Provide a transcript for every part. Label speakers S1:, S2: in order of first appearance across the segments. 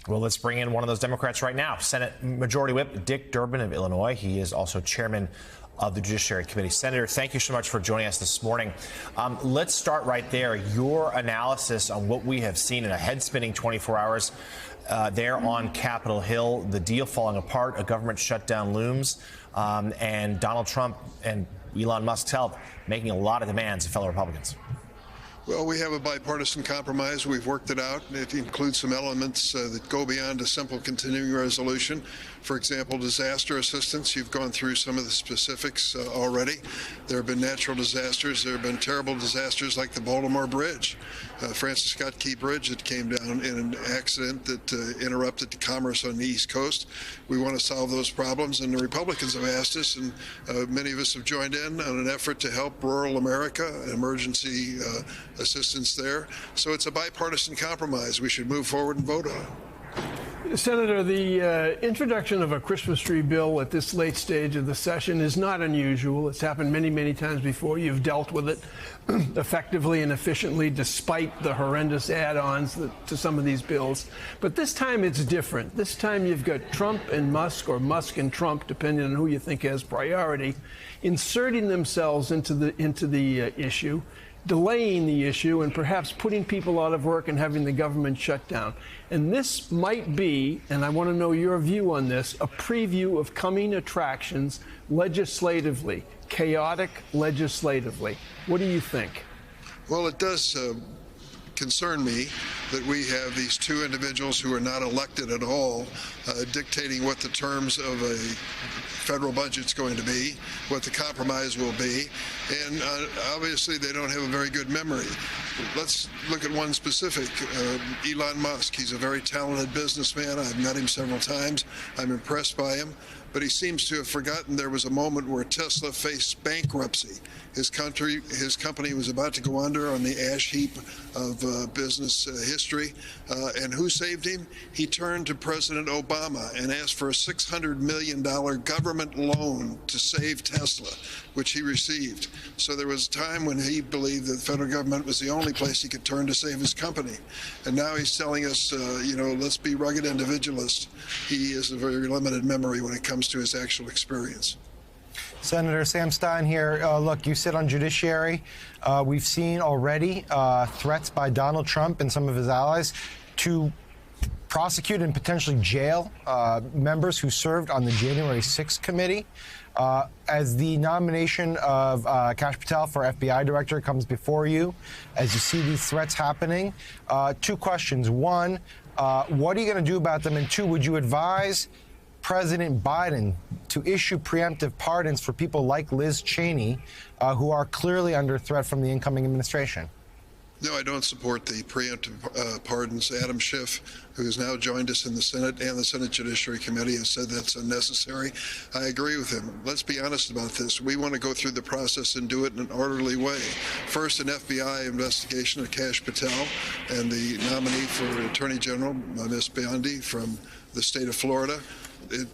S1: Well, let's bring in one of those Democrats right now. Senate Majority Whip Dick Durbin of Illinois. He is also chairman of the Judiciary Committee. Senator, thank you so much for joining us this morning. Let's start right there. Your analysis on what we have seen in a head-spinning 24 hours there on Capitol Hill, the deal falling apart, a government shutdown looms, and Donald Trump and Elon Musk's help making a lot of demands of fellow Republicans.
S2: Well, we have a bipartisan compromise. We've worked it out. It includes some elements that go beyond a simple continuing resolution. For example, disaster assistance. You've gone through some of the specifics already. There have been natural disasters. There have been terrible disasters like the Baltimore Bridge, Francis Scott Key Bridge that came down in an accident that interrupted the commerce on the East Coast. We want to solve those problems, and the Republicans have asked us, and many of us have joined in on an effort to help rural America, emergency assistance there. So it's a bipartisan compromise. We should move forward and vote on it.
S3: Senator, the introduction of a Christmas tree bill at this late stage of the session is not unusual. It's happened many, many times before. You've dealt with it effectively and efficiently despite the horrendous add-ons to some of these bills. But this time it's different. This time you've got Trump and Musk, or Musk and Trump, depending on who you think has priority, inserting themselves into the issue, delaying the issue, and perhaps putting people out of work and having the government shut down. And this might be, and I want to know your view on this, a preview of coming attractions legislatively, chaotic legislatively. What do you think?
S2: Well, it does concern me that we have these two individuals who are not elected at all dictating what the terms of a federal budget's going to be, what the compromise will be, and obviously they don't have a very good memory. Let's look at one specific, Elon Musk. He's a very talented businessman. I've met him several times. I'm impressed by him. But he seems to have forgotten there was a moment where Tesla faced bankruptcy. His company was about to go under on the ash heap of business history. And who saved him? He turned to President Obama and asked for a $600 million government loan to save Tesla, which he received. So there was a time when he believed that the federal government was the only place he could turn to save his company. And now he's telling us, let's be rugged individualists. He has a very limited memory when it comes to his actual experience.
S4: Senator Sam Stein here. Look, you sit on Judiciary. We've seen already threats by Donald Trump and some of his allies to prosecute and potentially jail members who served on the January 6th committee. As the nomination of Kash Patel for FBI director comes before you, as you see these threats happening, two questions. One, what are you going to do about them? And two, would you advise President Biden to issue preemptive pardons for people like Liz Cheney, who are clearly under threat from the incoming administration?
S2: No, I don't support the preemptive pardons. Adam Schiff, who has now joined us in the Senate and the Senate Judiciary Committee, has said that's unnecessary. I agree with him. Let's be honest about this. We want to go through the process and do it in an orderly way. First, an FBI investigation of Kash Patel and the nominee for Attorney General, Ms. Biondi, from the state of Florida.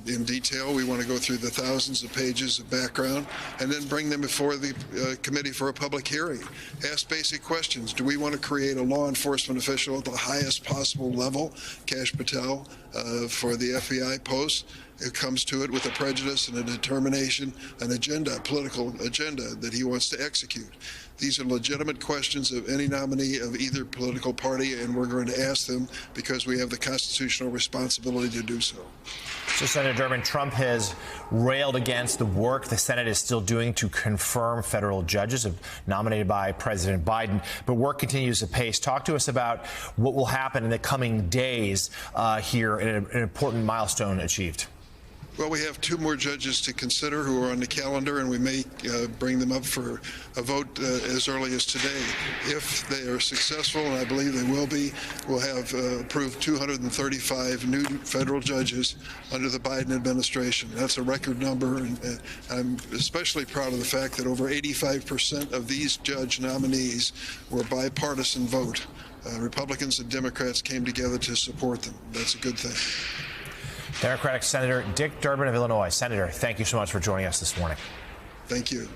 S2: In detail, we want to go through the thousands of pages of background and then bring them before the committee for a public hearing. Ask basic questions. Do we want to create a law enforcement official at the highest possible level, Kash Patel, for the FBI post? It comes to it with a prejudice and a determination, an agenda, a political agenda that he wants to execute. These are legitimate questions of any nominee of either political party, and we're going to ask them because we have the constitutional responsibility to do so.
S1: So, Senator Durbin, Trump has railed against the work the Senate is still doing to confirm federal judges nominated by President Biden, but work continues apace. Talk to us about what will happen in the coming days here in an important milestone achieved.
S2: Well, we have two more judges to consider who are on the calendar, and we may bring them up for a vote as early as today. If they are successful, and I believe they will be, we'll have approved 235 new federal judges under the Biden administration. That's a record number, and I'm especially proud of the fact that over 85% of these judge nominees were bipartisan vote. Republicans and Democrats came together to support them. That's a good thing.
S1: Democratic Senator Dick Durbin of Illinois. Senator, thank you so much for joining us this morning.
S2: Thank you.